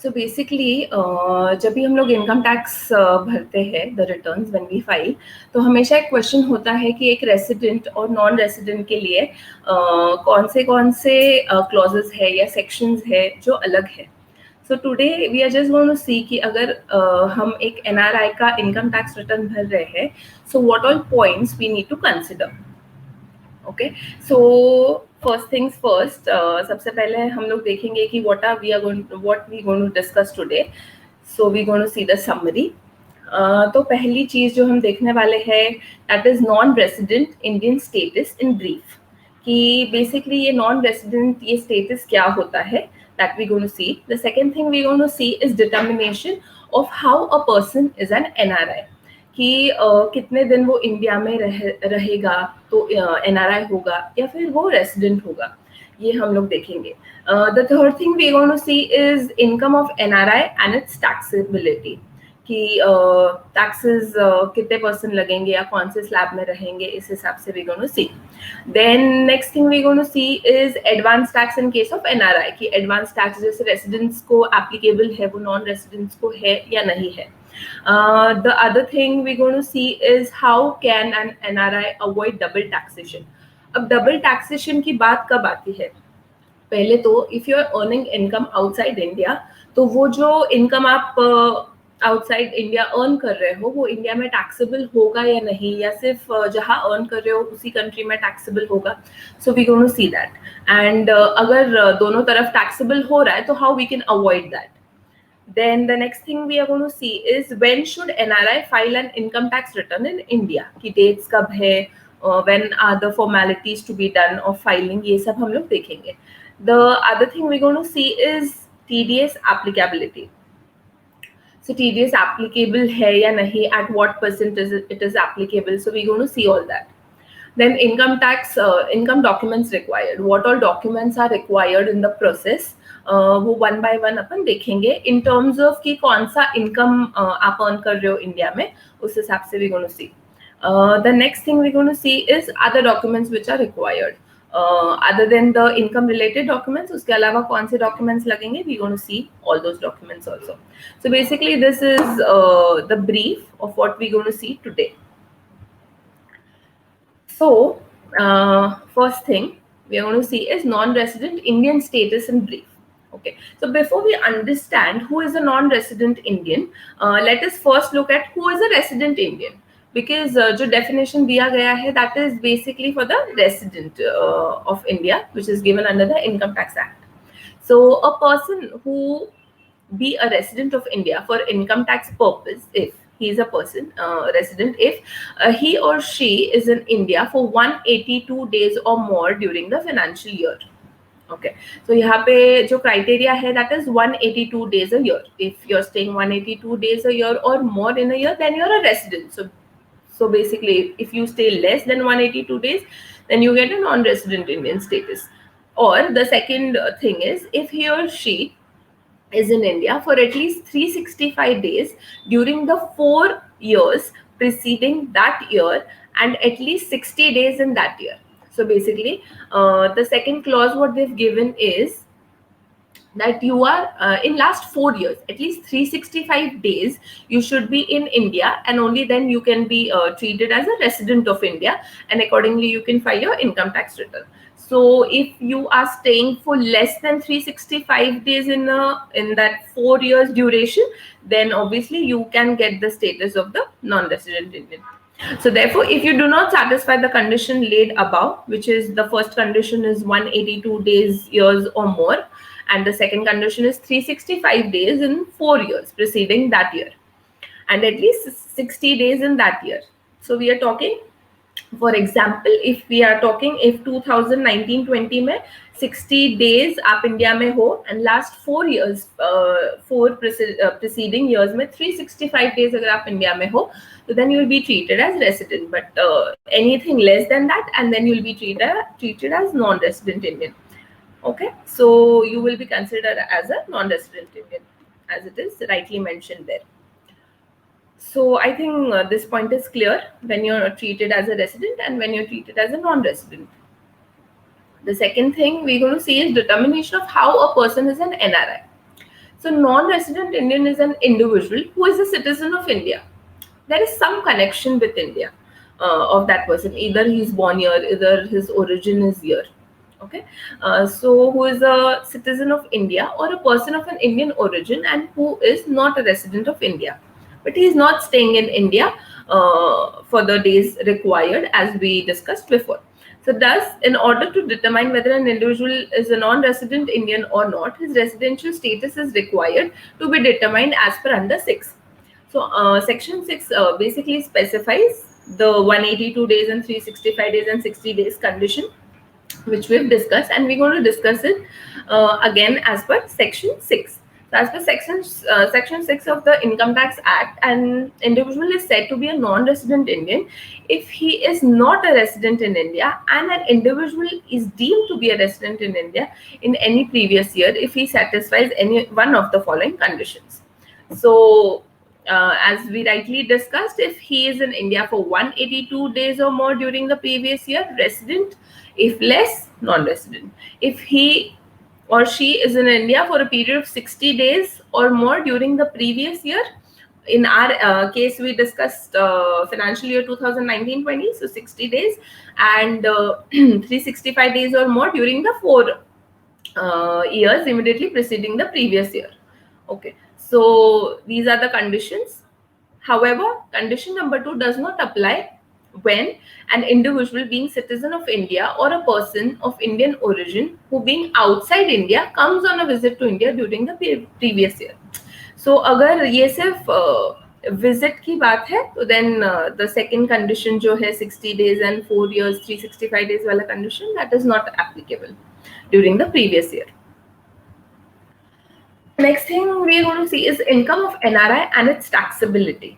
So basically जब भी हम लोग इनकम टैक्स भरते हैं the returns when we file, तो हमेशा एक क्वेश्चन होता है कि एक रेसिडेंट और नॉन रेसिडेंट के लिए कौन से क्लॉजेस है या सेक्शंस है जो अलग है. So today we are just going to see कि अगर हम एक एनआरआई का इनकम टैक्स रिटर्न भर रहे हैं, so what all points we need to consider. Okay, so first things first, सबसे पहले हम लोग देखेंगे कि what we going to discuss today. So we going to see the summary. तो पहली चीज जो हम देखने वाले हैं that is non resident Indian status in brief. कि बेसिकली ये नॉन रेसिडेंट ये स्टेटस क्या होता है, that we going to see. The second thing we going to see is determination of how a person is an NRI. कि कितने दिन वो इंडिया में रहेगा तो एनआरआई होगा या फिर वो रेसिडेंट होगा, ये हम लोग देखेंगे. The third thing we going to see is income of NRI and its taxability. कि टैक्सेस कितने परसेंट लगेंगे या कौन से स्लैब में रहेंगे, इस हिसाब से we going to see. Then next thing we going to see is advance tax in case of NRI. कि एडवांस टैक्स जैसे रेसिडेंट्स को एप्लीकेबल है वो नॉन रेसिडेंट्स को है या नहीं है. The other thing we're going to see is how can an NRI avoid double taxation. अब double taxation की बात कब आती है? पहले तो if you are earning income outside India, तो वो जो इनकम आप आउटसाइड इंडिया अर्न कर रहे हो वो इंडिया में टैक्सेबल होगा या नहीं, या सिर्फ जहाँ अर्न कर रहे हो उसी कंट्री में टैक्सेबल होगा. So we going to see that. And अगर दोनों तरफ टैक्सेबल हो रहा है तो how we can avoid that. Then the next thing we are going to see is when should NRI file an income tax return in India. कि dates कब है, when are the formalities to be done of filing, ये सब हम लोग देखेंगे. The other thing we're going to see is TDS applicability. So TDS applicable है या नहीं, at what percent it is applicable. So we're going to see all that. Then income tax, income documents required. What all documents are required in the process, वो one by one अपन देखेंगे in terms of कि कौन सा income आप earn कर रहे हो India में, उस हिसाब से we going to see. The next thing we going to see is other documents which are required other than the income related documents. उसके अलावा कौन से डॉक्यूमेंट्स लगेंगे, we going to see all those documents also. So basically this is the brief of what we going to see today. So, first thing we are going to see is non-resident Indian status in brief. Okay, so before we understand who is a non-resident Indian, let us first look at who is a resident Indian. Because जो definition दिया गया है that is basically for the resident of India, which is given under the Income Tax Act. So a person who be a resident of India for income tax purpose, if he is a person resident, if he or she is in India for 182 days or more during the financial year. Okay, so यहाँ पे जो criteria है that is 182 days a year. If you're staying 182 days a year or more in a year, then you're a resident. So basically, if you stay less than 182 days, then you get a non-resident Indian status. Or the second thing is if he or she is in India for at least 365 days during the 4 years preceding that year and at least 60 days in that year. So basically, the second clause what they've given is that you are in last 4 years, at least 365 days you should be in India, and only then you can be treated as a resident of India, and accordingly you can file your income tax return. So if you are staying for less than 365 days in that 4 years duration, then obviously you can get the status of the non-resident Indian. So therefore, if you do not satisfy the condition laid above, which is the first condition is 182 days, years or more, and the second condition is 365 days in 4 years preceding that year, and at least 60 days in that year. So we are talking, for example, if we are talking if 2019-20 में 60 days आप India में हो and last 4 years 4 preceding years में 365 days अगर आप India में हो, so then you will be treated as resident. But anything less than that, and then you will be treated as non-resident Indian. Okay, so you will be considered as a non-resident Indian, as it is rightly mentioned there. So I think this point is clear when you're treated as a resident and when you're treated as a non-resident. The second thing we're going to see is determination of how a person is an NRI. So non-resident Indian is an individual who is a citizen of India. There is some connection with India of that person. Either he's born here, either his origin is here. Okay, so who is a citizen of India or a person of an Indian origin and who is not a resident of India, but he is not staying in India for the days required, as we discussed before. So thus, in order to determine whether an individual is a non-resident Indian or not, his residential status is required to be determined as per under 6. So section 6 basically specifies the 182 days and 365 days and 60 days condition, which we've discussed, and we're going to discuss it again as per section 6. So as per section 6 of the Income Tax Act, an individual is said to be a non-resident Indian if he is not a resident in India and an individual is deemed to be a resident in India in any previous year if he satisfies any one of the following conditions. So as we rightly discussed, if he is in India for 182 days or more during the previous year, resident; if less, non-resident. If he or she is in India for a period of 60 days or more during the previous year, in our case we discussed financial year 2019-20, so 60 days, and 365 days or more during the 4 years immediately preceding the previous year. Okay, so these are the conditions. However, condition number 2 does not apply when an individual being citizen of India or a person of Indian origin who being outside India comes on a visit to India during the previous year. So अगर ये सिर्फ visit की बात है तो then the second condition जो है 60 days and 4 years 365 days वाला condition, that is not applicable during the previous year. Next thing we are going to see is income of NRI and its taxability.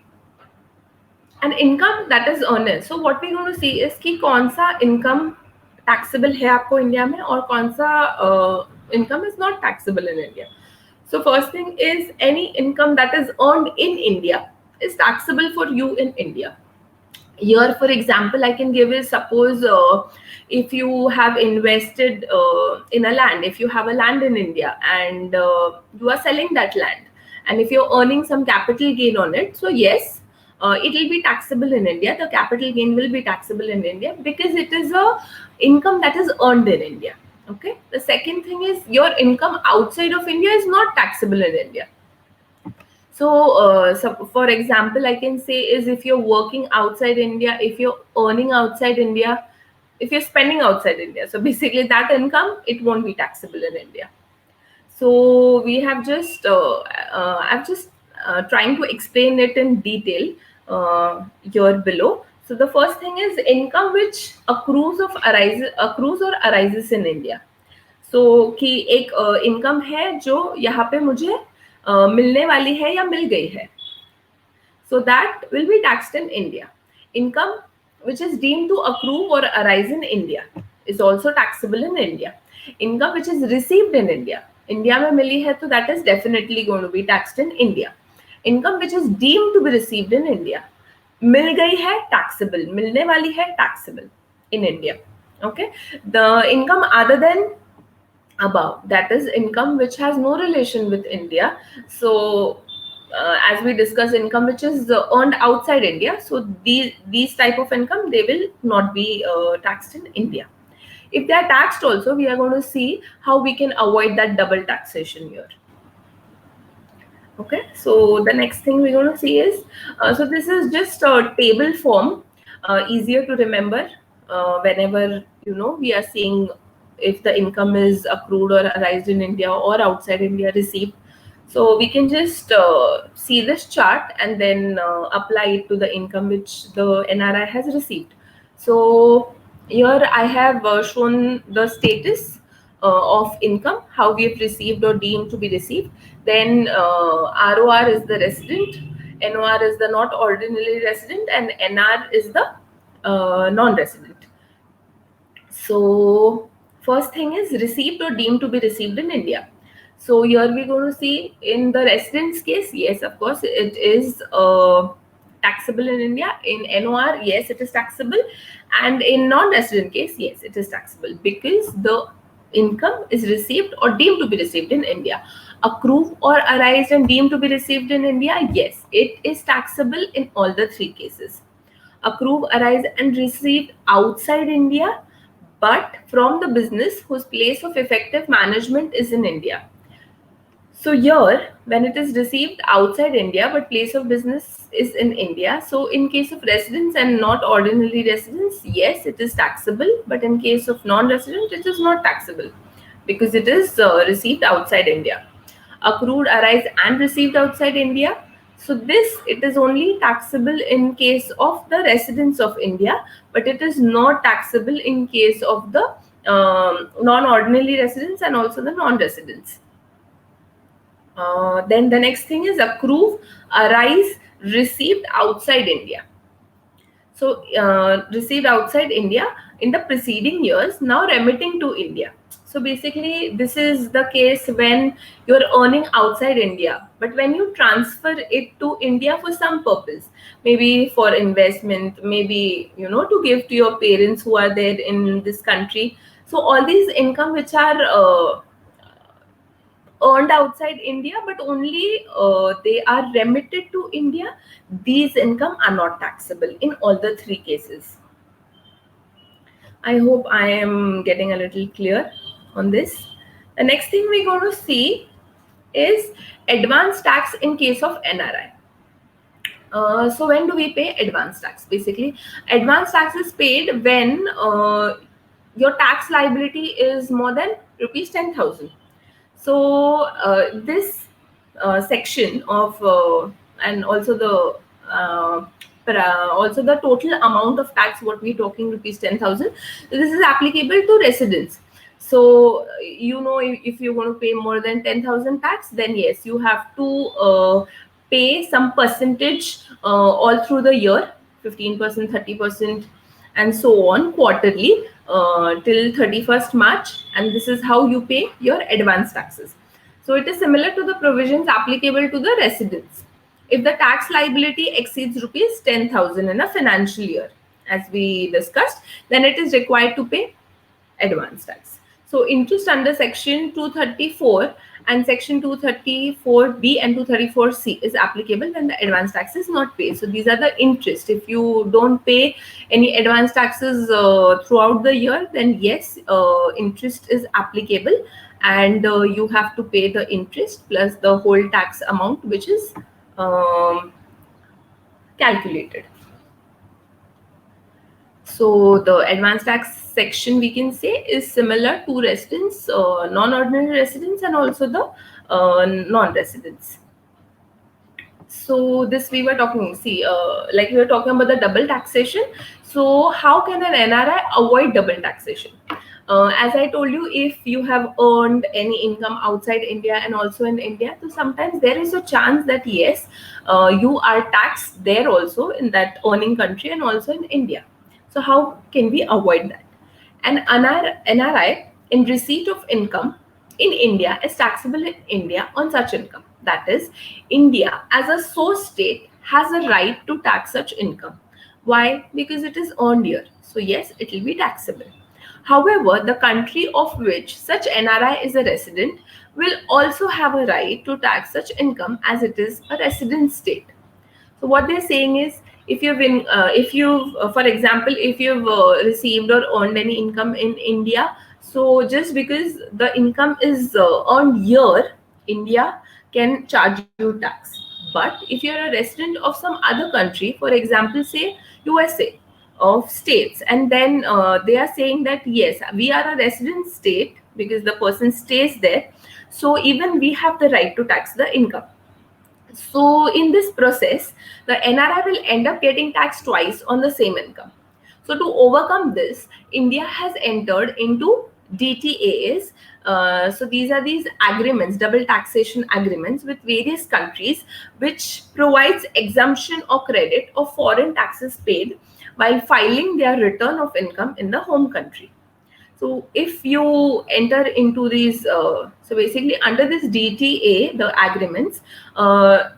An income that is earned. So what we are going to see is कि कौन सा income taxable है आपको India में और कौन सा income is not taxable in India. So first thing is any income that is earned in India is taxable for you in India. Here, for example, I can give is suppose if you have invested in a land, if you have a land in India and you are selling that land, and if you're earning some capital gain on it, so yes, it will be taxable in India. The capital gain will be taxable in India because it is a income that is earned in India. Okay. The second thing is your income outside of India is not taxable in India. So, for example, I can say is if you're working outside India, if you're earning outside India, if you're spending outside India, so basically that income, it won't be taxable in India. So we have just, I've just trying to explain it in detail here below. So the first thing is income which accrues or arises in India. So कि एक income है जो यहाँ पे मुझे मिलने वाली है या मिल गई है. So that will be taxed in India. Income which is deemed to accrue or arise in India is also taxable in India. Income which is received in India, India में मिली है तो that is definitely going to be taxed in India. Income which is deemed to be received in India, मिल गई है taxable, मिलने वाली है taxable in India. Okay, the income other than above, that is income which has no relation with India. So as we discuss income which is earned outside India, so these type of income, they will not be taxed in India. If they are taxed also, we are going to see how we can avoid that double taxation here. Okay, so the next thing we're going to see is, so this is just a table form, easier to remember whenever, you know, we are seeing if the income is accrued or arised in India or outside India received. So we can just see this chart and then apply it to the income which the NRI has received. So here I have shown the status of income, how we have received or deemed to be received. Then ROR is the resident, NOR is the not ordinarily resident, and NR is the non-resident. So first thing is received or deemed to be received in India. So here we're going to see in the resident's case, yes, of course, it is taxable in India. In NOR, yes, it is taxable. And in non-resident case, yes, it is taxable because the income is received or deemed to be received in India. Accrue or arise and deemed to be received in India, yes, it is taxable in all the three cases. Accrue, arise and received outside India, but from the business whose place of effective management is in India. So here, when it is received outside India, but place of business is in India. So in case of residents and not ordinary residents, yes, it is taxable. But in case of non-resident, it is not taxable because it is received outside India. Accrued, arise and received outside India. So this, it is only taxable in case of the residents of India, but it is not taxable in case of the non-ordinary residents and also the non-residents. Then the next thing is accrue, arise, received outside India. So received outside India in the preceding years, now remitting to India. So basically, this is the case when you're earning outside India, but when you transfer it to India for some purpose, maybe for investment, maybe to give to your parents who are there in this country. So all these income which are earned outside India, but only they are remitted to India, these income are not taxable in all the three cases. I hope I am getting a little clear on this. The next thing we're going to see is advance tax in case of NRI. So when do we pay advance tax? Basically, advance tax is paid when your tax liability is more than rupees 10,000. So this section of and also the total amount of tax what we're talking rupees 10,000. This is applicable to residents. So if you're going to pay more than 10,000 tax, then yes, you have to pay some percentage all through the year, 15%, 30%, and so on quarterly till 31st March, and this is how you pay your advance taxes. So it is similar to the provisions applicable to the residents. If the tax liability exceeds rupees 10,000 in a financial year, as we discussed, then it is required to pay advance tax. So interest under section 234 and section 234B and 234C is applicable when the advance tax is not paid. So these are the interest. If you don't pay any advance taxes throughout the year, then yes, interest is applicable, and you have to pay the interest plus the whole tax amount which is calculated. So the advance tax section we can say is similar to residents, non-ordinary residents, and also the non-residents. So this we were talking, like we were talking about the double taxation. So how can an NRI avoid double taxation? As I told you, if you have earned any income outside India and also in India, so sometimes there is a chance that yes, you are taxed there also in that earning country and also in India. So how can we avoid that? An NRI in receipt of income in India is taxable in India on such income. That is, India as a source state has a right to tax such income. Why? Because it is earned here. So yes, it will be taxable. However, the country of which such NRI is a resident will also have a right to tax such income as it is a resident state. So what they're saying is, if you've for example, if you've received or earned any income in India, so just because the income is earned here, India can charge you tax. But if you're a resident of some other country, for example, say USA of states, and then they are saying that yes, we are a resident state because the person stays there, so even we have the right to tax the income. So in this process, the NRI will end up getting taxed twice on the same income. So to overcome this, India has entered into DTAs. So these are these agreements, double taxation agreements with various countries, which provides exemption or credit of foreign taxes paid while filing their return of income in the home country. So if you enter into these, so basically under this DTA, the agreements,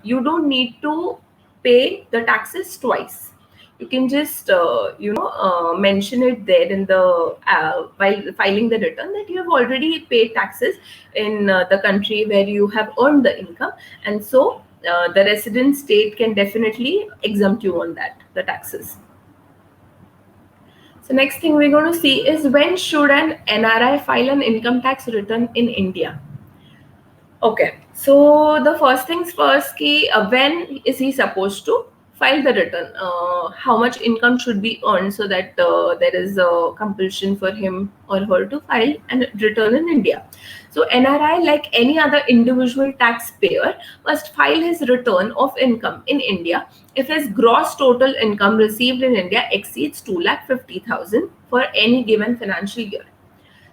you don't need to pay the taxes twice. you can just mention it there in the while filing the return, that you have already paid taxes in the country where you have earned the income, and so the resident state can definitely exempt you on that, the taxes. So next thing we're going to see is, when should an NRI file an income tax return in India? Okay, so the first things first, when is he supposed to file the return? How much income should be earned so that there is a compulsion for him or her to file and return in India. So NRI, like any other individual taxpayer, must file his return of income in India if his gross total income received in India exceeds 2,50,000 for any given financial year.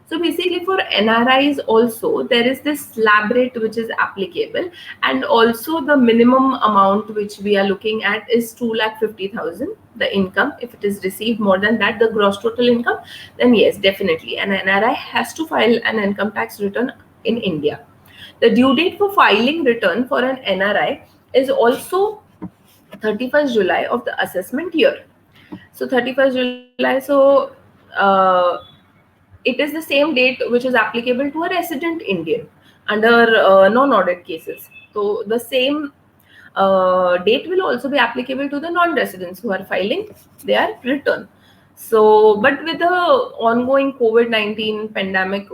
So basically for NRIs also, there is this slab rate which is applicable, and also the minimum amount which we are looking at is 2,50,000, the income. If it is received more than that, the gross total income, then yes, definitely an NRI has to file an income tax return in India. The due date for filing return for an NRI is also 31st July of the assessment year. So 31st July, so uh, it is the same date which is applicable to a resident Indian under non-audit cases. So the same date will also be applicable to the non-residents who are filing their return. So, but with the ongoing COVID-19 pandemic,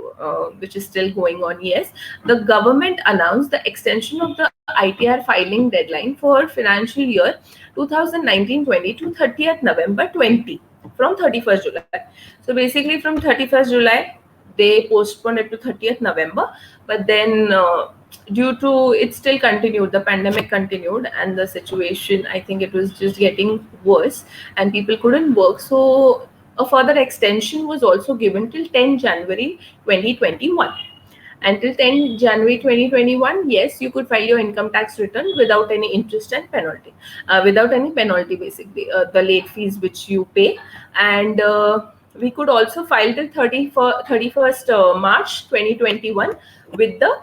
which is still going on, yes, the government announced the extension of the ITR filing deadline for financial year 2019-20 to 30th November 20 from 31st July. So basically from 31st July, they postponed it to 30th November, but then due to it still continued, the pandemic continued, and the situation, I think it was just getting worse and people couldn't work. So a further extension was also given till 10 January 2021. Until 10 January 2021, yes, you could file your income tax return without any interest and penalty, without any penalty, basically, the late fees which you pay. And we could also file till 31st March 2021 with the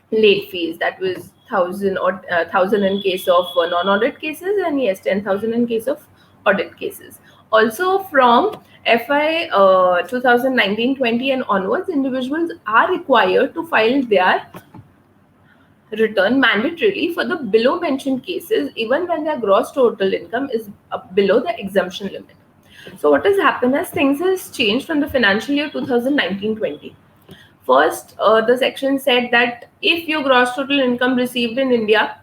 late fees. That was 1,000 or 1,000 in case of non-audit cases, and yes, 10,000 in case of audit cases. Also, from FY 2019-20 and onwards, individuals are required to file their return mandatorily for the below mentioned cases, even when their gross total income is below the exemption limit. So what has happened is, things has changed from the financial year 2019-20. First, the section said that if your gross total income received in India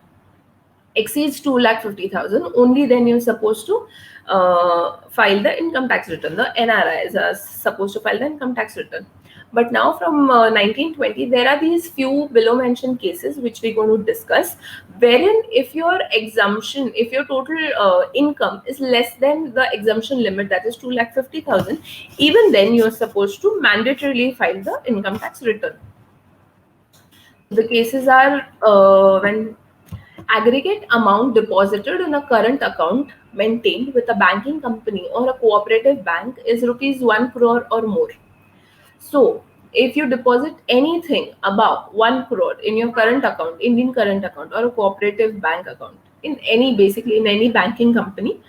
exceeds 2,50,000, only then you're supposed to file the income tax return. The NRIs are supposed to file the income tax return. But now from 1920, there are these few below mentioned cases which we're going to discuss, wherein if your exemption, if your total income is less than the exemption limit, that is 2,50,000, even then you're supposed to mandatorily file the income tax return. The cases are when aggregate amount deposited in a current account maintained with a banking company or a cooperative bank is rupees 1 crore or more. So, if you deposit anything above 1 crore in your current account, Indian current account, or a cooperative bank account, in any, basically in any banking company,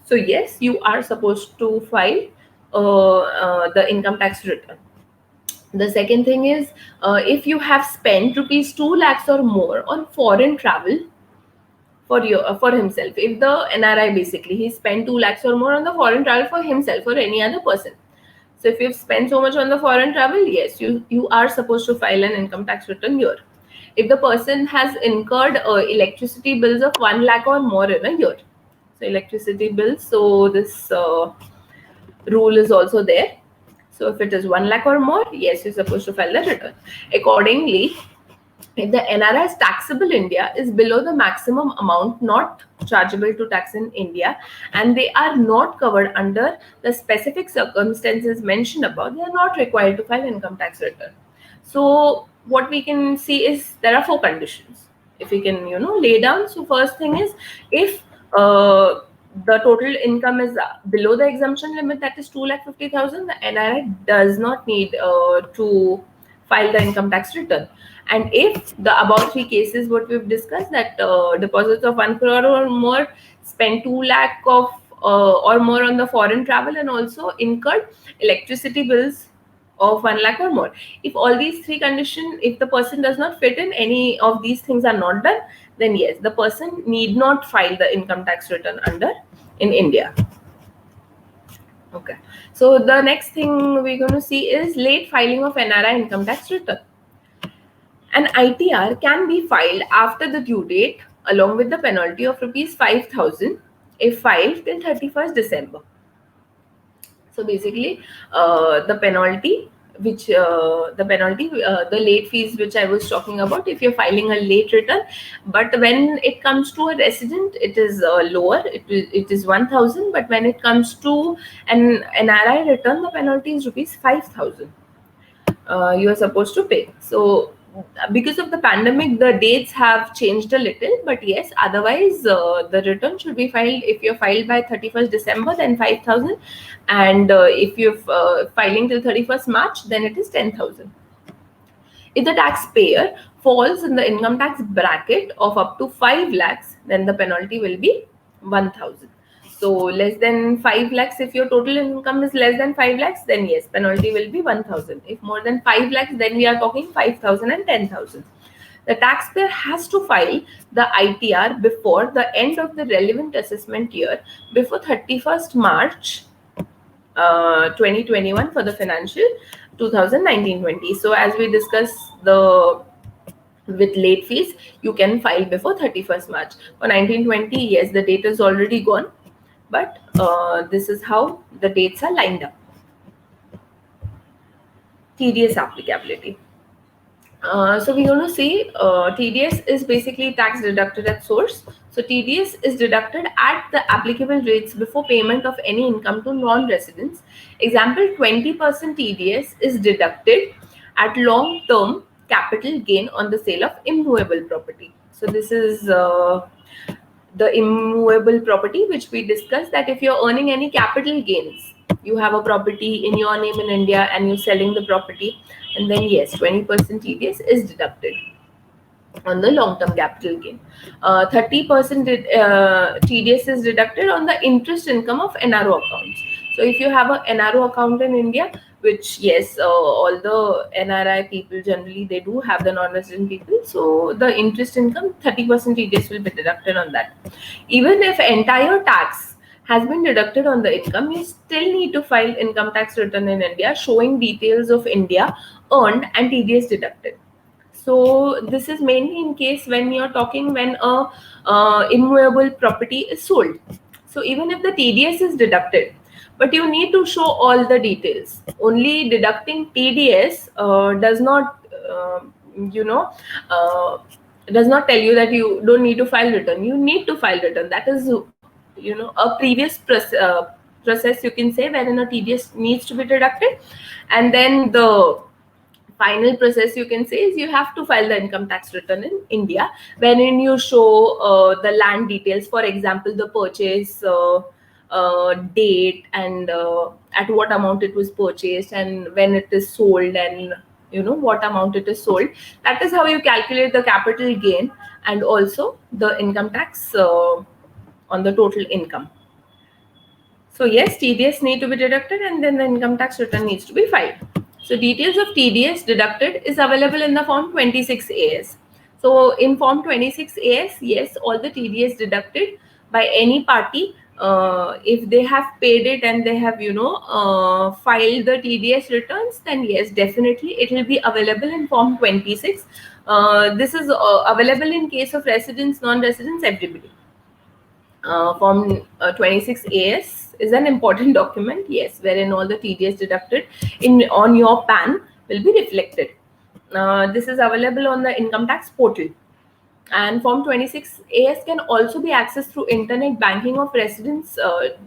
so yes, you are supposed to file the income tax return. The second thing is, if you have spent rupees 2 lakhs or more on foreign travel for himself, if the NRI, basically he spent 2 lakhs or more on the foreign travel for himself or any other person. So if you've spent so much on the foreign travel, yes, you are supposed to file an income tax return here. If the person has incurred electricity bills of 1 lakh or more in a year, so electricity bills, so this rule is also there. So if it is 1 lakh or more, yes, you're supposed to file the return. Accordingly, if the NRI's taxable India is below the maximum amount not chargeable to tax in India, and they are not covered under the specific circumstances mentioned above, they are not required to file income tax return. So what we can see is, there are 4 conditions. If we can, lay down. So first thing is, if the total income is below the exemption limit, that is 2,50,000, the NRI does not need to file the income tax return. And if the above 3 cases what we've discussed, that deposits of 1 crore or more, spend 2 lakh of or more on the foreign travel, and also incurred electricity bills of 1 lakh or more. If all these three conditions, if the person does not fit in, any of these things are not done, then yes, the person need not file the income tax return under in India. Okay, so the next thing we're going to see is late filing of NRI income tax return. An ITR can be filed after the due date along with the penalty of rupees 5,000 if filed till 31st December. So basically, the penalty, the late fees which I was talking about, if you're filing a late return, but when it comes to a resident, it is lower. It is 1,000, but when it comes to an NRI return, the penalty is rupees 5,000. You are supposed to pay. So because of the pandemic, the dates have changed a little, but yes, otherwise the return should be filed. If you're filed by 31st December, then 5,000, and if you're filing till 31st March, then it is 10,000. If the taxpayer falls in the income tax bracket of up to 5 lakhs, then the penalty will be 1,000. So less than 5 lakhs, if your total income is less than 5 lakhs, then yes, penalty will be 1,000. If more than 5 lakhs, then we are talking 5,000 and 10,000. The taxpayer has to file the ITR before the end of the relevant assessment year, before 31st March 2021 for the financial 2019-20. So as we discussed, with late fees, you can file before 31st March. For 1920, yes, the date is already gone, but this is how the dates are lined up. TDS applicability. So we're going to see TDS is basically tax deducted at source. So TDS is deducted at the applicable rates before payment of any income to non-residents. Example, 20% TDS is deducted at long-term capital gain on the sale of immovable property. So this is the immovable property which we discussed, that if you're earning any capital gains, you have a property in your name in India and you're selling the property, and then yes, 20% TDS is deducted on the long-term capital gain. 30% TDS is deducted on the interest income of NRO accounts. So if you have a NRO account in India, which yes, all the NRI people generally they do have, the non-resident people, so the interest income 30% TDS will be deducted on that. Even if entire tax has been deducted on the income, you still need to file income tax return in India showing details of India earned and TDS deducted. So this is mainly in case when you're talking when a immovable property is sold. So even if the TDS is deducted, but you need to show all the details. Only deducting TDS does not, does not tell you that you don't need to file return. You need to file return. That is, a previous process, you can say, wherein a TDS needs to be deducted, and then the final process you can say is you have to file the income tax return in India, wherein you show the land details, for example, the purchase date and at what amount it was purchased and when it is sold, and what amount it is sold. That is how you calculate the capital gain and also the income tax on the total income. So yes, TDS need to be deducted and then the income tax return needs to be filed. So details of TDS deducted is available in the form 26AS. So in form 26AS, yes, all the TDS deducted by any party, if they have paid it and they have, filed the TDS returns, then yes, definitely it will be available in form 26. This is available in case of residents, non-residents, everybody. Form 26AS is an important document, yes, wherein all the TDS deducted on your PAN will be reflected. This is available on the income tax portal. And Form 26AS can also be accessed through internet banking of residents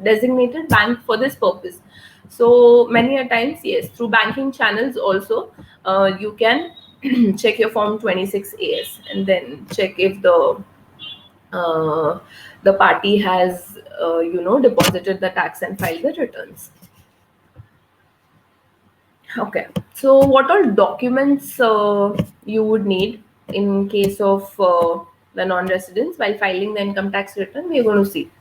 designated bank for this purpose. So many a times, yes, through banking channels also, you can check your Form 26AS and then check if the party has deposited the tax and filed the returns. Okay, so what all documents you would need in case of the non-residents while filing the income tax return, we're going to see.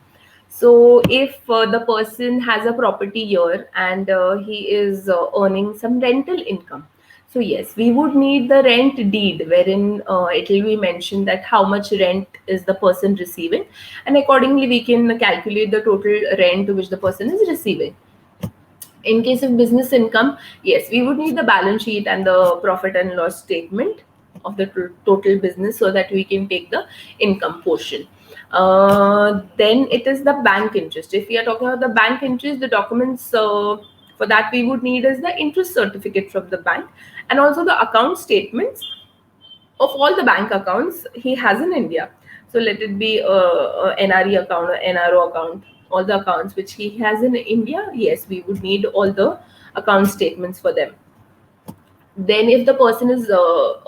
So if the person has a property here and he is earning some rental income, so yes, we would need the rent deed wherein it will be mentioned that how much rent is the person receiving, and accordingly we can calculate the total rent which the person is receiving. In case of business income, yes, we would need the balance sheet and the profit and loss statement of the total business so that we can take the income portion. Then it is the bank interest. If we are talking about the bank interest, the documents for that we would need is the interest certificate from the bank, and also the account statements of all the bank accounts he has in India. So let it be a NRE account or NRO account, all the accounts which he has in India. Yes, we would need all the account statements for them. Then if the person is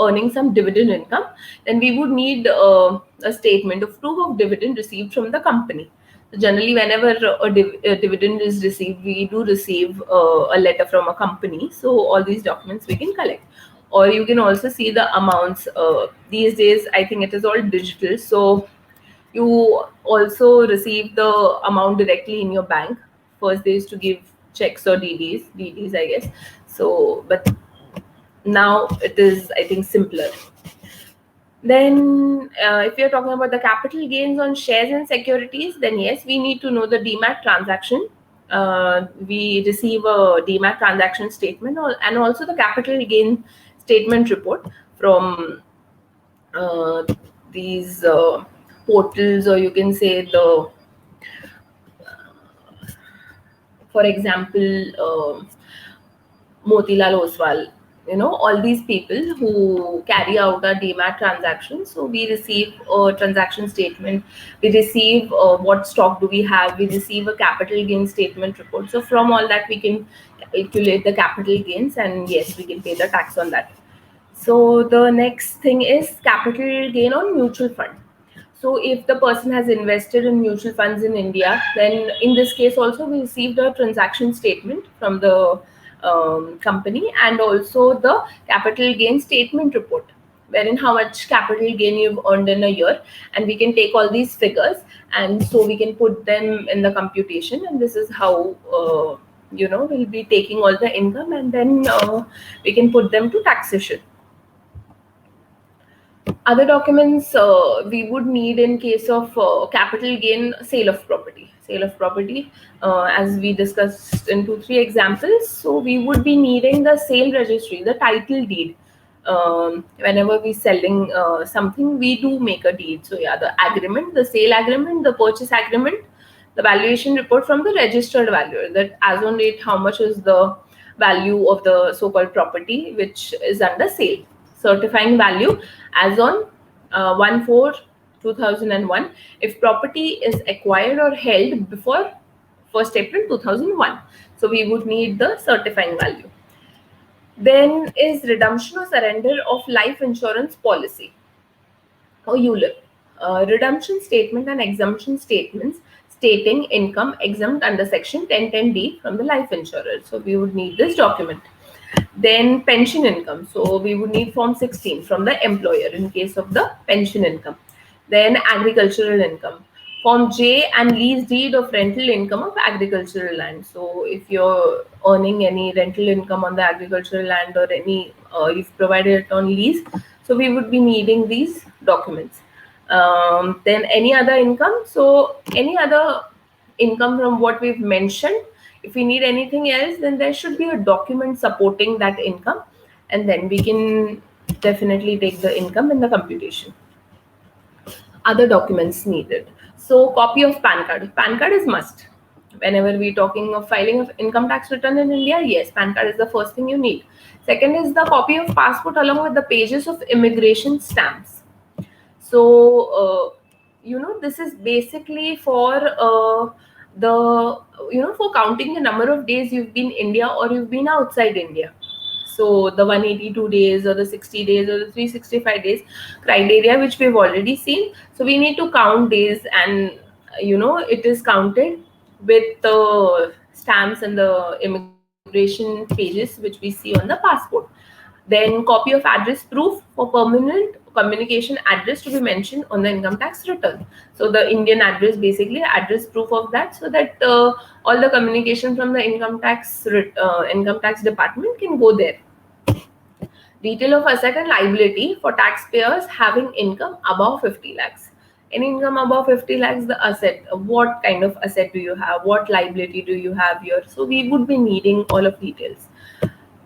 earning some dividend income, then we would need a statement of proof of dividend received from the company. So generally whenever a dividend is received, we do receive a letter from a company, so all these documents we can collect. Or you can also see the amounts. These days I think it is all digital, so you also receive the amount directly in your bank. First they used to give checks or DDs I guess. So but now it is, I think, simpler. Then if you're talking about the capital gains on shares and securities, then yes, we need to know the DMAT transaction. We receive a DMAT transaction statement, and also the capital gain statement report from uh, these portals, or you can say the, for example, Motilal Oswal, all these people who carry out a DMAT transaction. So we receive a transaction statement, we receive what stock do we have, we receive a capital gain statement report. So from all that, we can calculate the capital gains, and yes, we can pay the tax on that. So the next thing is capital gain on mutual fund. So if the person has invested in mutual funds in India, then in this case also we received a transaction statement from the company, and also the capital gain statement report, wherein how much capital gain you've earned in a year, and we can take all these figures, and so we can put them in the computation, and this is how we'll be taking all the income, and then we can put them to taxation. Other documents we would need in case of capital gain, sale of property. Sale of property, as we discussed in 2-3 examples. So we would be needing the sale registry, the title deed. Whenever we selling something, we do make a deed. So yeah, the agreement, the sale agreement, the purchase agreement, the valuation report from the registered valuer, that as on date how much is the value of the so-called property which is under sale. Certifying value as on 1/4/2001 if property is acquired or held before 1st April 2001. So we would need the certifying value. Then is redemption or surrender of life insurance policy, or ULIP. Redemption statement and exemption statements stating income exempt under section 1010D from the life insurer. So we would need this document. Then pension income. So we would need form 16 from the employer in case of the pension income. Then agricultural income. Form J and lease deed of rental income of agricultural land. So if you're earning any rental income on the agricultural land, or any you've provided it on lease, so we would be needing these documents. Then any other income. So any other income from what we've mentioned. If we need anything else, then there should be a document supporting that income, and then we can definitely take the income in the computation. Other documents needed. So copy of PAN card. PAN card is must. Whenever we're talking of filing of income tax return in India, yes, PAN card is the first thing you need. Second is the copy of passport along with the pages of immigration stamps. So this is basically for for counting the number of days you've been in India or you've been outside India. So the 182 days or the 60 days or the 365 days criteria, which we've already seen. So we need to count days, and it is counted with the stamps and the immigration pages which we see on the passport. Then copy of address proof for permanent communication address to be mentioned on the income tax return. So the Indian address, basically address proof of that, so that all the communication from the income tax department can go there. Detail of asset and liability for taxpayers having income above 50 lakhs. Any income above 50 lakhs, the asset, what kind of asset do you have, what liability do you have here? So we would be needing all of details.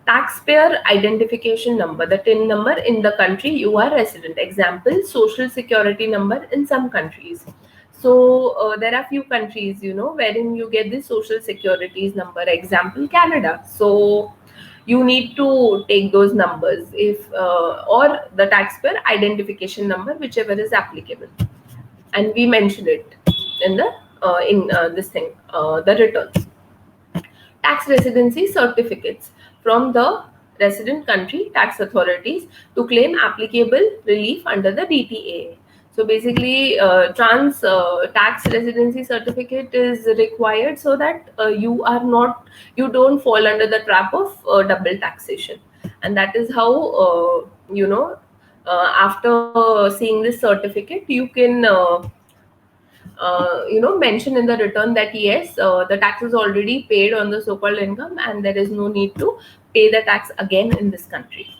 Taxpayer identification number, the TIN number in the country you are resident. Example, social security number in some countries. So there are few countries, wherein you get the social securities number. Example, Canada. So you need to take those numbers, if or the taxpayer identification number, whichever is applicable, and we mentioned it in the the returns. Tax residency certificates from the resident country tax authorities to claim applicable relief under the DTA. So basically, tax residency certificate is required so that you don't fall under the trap of double taxation, and that is how after seeing this certificate, you can mention in the return that yes, the tax is already paid on the so-called income, and there is no need to pay the tax again in this country.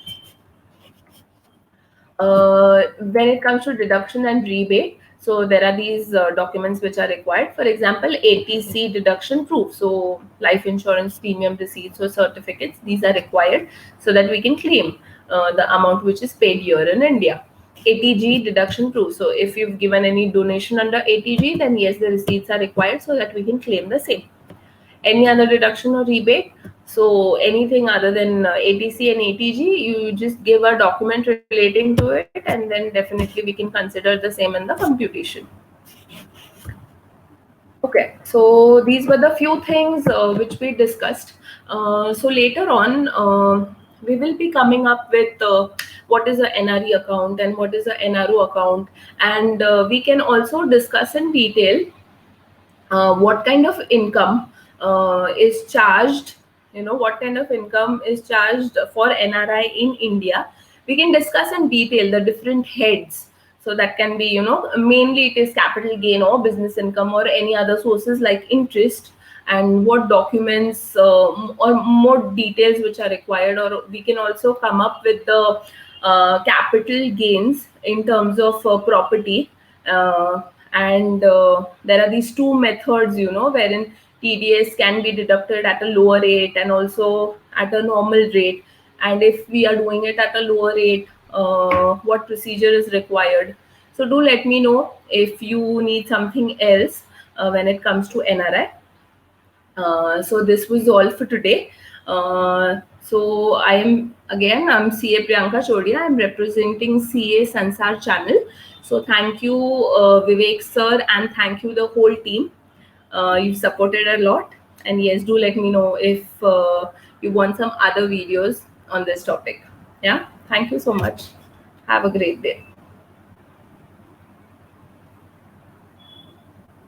When it comes to deduction and rebate, so there are these documents which are required. For example, ATC deduction proof, so life insurance premium receipts or certificates, these are required so that we can claim the amount which is paid here in India. ATG deduction proof, so if you've given any donation under ATG, then yes, the receipts are required so that we can claim the same. Any other deduction or rebate, so anything other than ATC and ATG, you just give a document relating to it, and then definitely we can consider the same in the computation. Okay, so these were the few things which we discussed. So later on, we will be coming up with what is a NRE account and what is a NRO account, and we can also discuss in detail what kind of income is charged, what kind of income is charged for NRI in India. We can discuss in detail the different heads. So that can be, mainly it is capital gain or business income or any other sources like interest, and what documents or more details which are required. Or we can also come up with the capital gains in terms of property. And there are these two methods, wherein TDS can be deducted at a lower rate and also at a normal rate. And if we are doing it at a lower rate, what procedure is required. So do let me know if you need something else when it comes to NRI. So this was all for today. So I'm CA Priyanka Chodia. I'm representing CA Sansar channel. So thank you, Vivek sir, and thank you the whole team. You've supported a lot, and yes, do let me know if you want some other videos on this topic. Yeah, thank you so much. Have a great day.